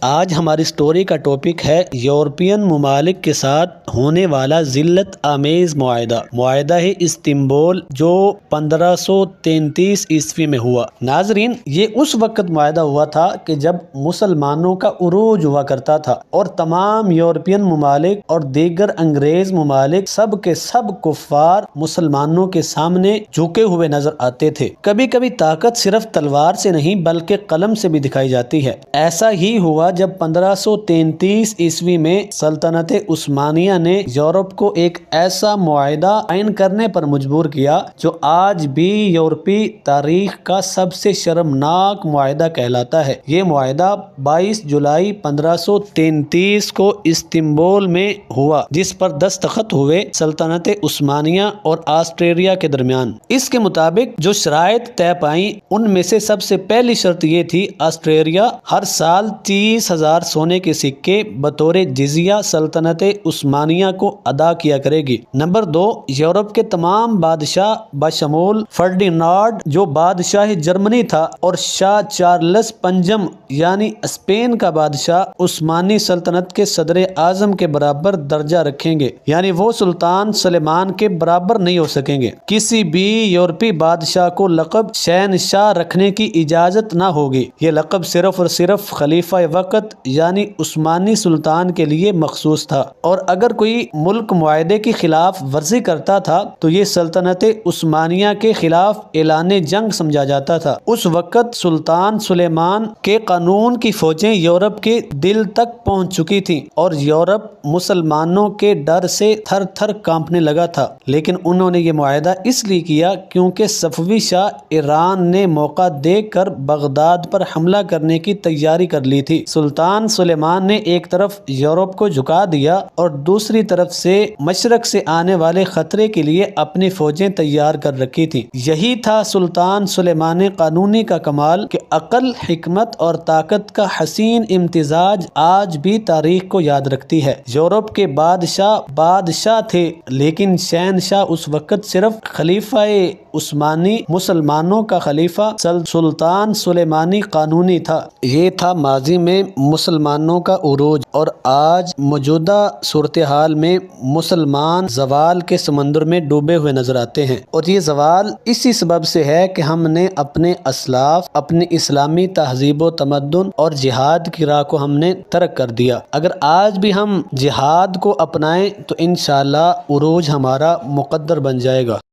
آج ہماری سٹوری کا ٹاپک ہے یورپین ممالک کے ساتھ ہونے والا ذلت آمیز معاہدہ ہے استنبول جو 1533 عیسوی میں ہوا۔ ناظرین، یہ اس وقت معاہدہ ہوا تھا کہ جب مسلمانوں کا عروج ہوا کرتا تھا اور تمام یورپین ممالک اور دیگر انگریز ممالک سب کے سب کفار مسلمانوں کے سامنے جھکے ہوئے نظر آتے تھے۔ کبھی کبھی طاقت صرف تلوار سے نہیں بلکہ قلم سے بھی دکھائی جاتی ہے۔ ایسا ہی ہوا جب 1533 عیسوی میں سلطنت عثمانیہ نے یورپ کو ایک ایسا معاہدہ عائن کرنے پر مجبور کیا جو آج بھی یورپی تاریخ کا سب سے شرمناک معاہدہ کہلاتا ہے۔ یہ معاہدہ 22 جولائی 1533 کو استنبول میں ہوا، جس پر دستخط ہوئے سلطنت عثمانیہ اور آسٹریلیا کے درمیان۔ اس کے مطابق جو شرائط طے پائیں ان میں سے سب سے پہلی شرط یہ تھی آسٹریلیا ہر سال 30,000 سونے کے سکے بطور جزیہ سلطنت عثمانیہ کو ادا کیا کرے گی۔ نمبر 2، یورپ کے تمام بادشاہ بشمول فرڈینانڈ جو بادشاہ جرمنی تھا اور شاہ چارلس پنجم یعنی اسپین کا بادشاہ عثمانی سلطنت کے صدر اعظم کے برابر درجہ رکھیں گے، یعنی وہ سلطان سلیمان کے برابر نہیں ہو سکیں گے۔ کسی بھی یورپی بادشاہ کو لقب شہنشاہ رکھنے کی اجازت نہ ہوگی۔ یہ لقب صرف اور صرف خلیفہ وقت یعنی عثمانی سلطان کے لیے مخصوص تھا، اور اگر کوئی ملک معاہدے کی خلاف ورزی کرتا تھا تو یہ سلطنت عثمانیہ کے خلاف اعلان جنگ سمجھا جاتا تھا۔ اس وقت سلطان سلیمان کے قانون کی فوجیں یورپ کے دل تک پہنچ چکی تھیں اور یورپ مسلمانوں کے ڈر سے تھر تھر کانپنے لگا تھا، لیکن انہوں نے یہ معاہدہ اس لیے کیا کیونکہ صفوی شاہ ایران نے موقع دیکھ کر بغداد پر حملہ کرنے کی تیاری کر لی تھی۔ سلطان سلیمان نے ایک طرف یورپ کو جھکا دیا اور دوسری طرف سے مشرق سے آنے والے خطرے کے لیے اپنی فوجیں تیار کر رکھی تھیں۔ یہی تھا سلطان سلیمان قانونی کا کمال کہ عقل، حکمت اور طاقت کا حسین امتزاج آج بھی تاریخ کو یاد رکھتی ہے۔ یورپ کے بادشاہ تھے، لیکن شہنشاہ اس وقت صرف خلیفہ عثمانی مسلمانوں کا خلیفہ سلطان سلیمانی قانونی تھا۔ یہ تھا ماضی میں مسلمانوں کا عروج، اور آج موجودہ صورتحال میں مسلمان زوال کے سمندر میں ڈوبے ہوئے نظر آتے ہیں، اور یہ زوال اسی سبب سے ہے کہ ہم نے اپنے اسلاف، اپنی اسلامی تہذیب و تمدن اور جہاد کی راہ کو ہم نے ترک کر دیا۔ اگر آج بھی ہم جہاد کو اپنائیں تو انشاءاللہ عروج ہمارا مقدر بن جائے گا۔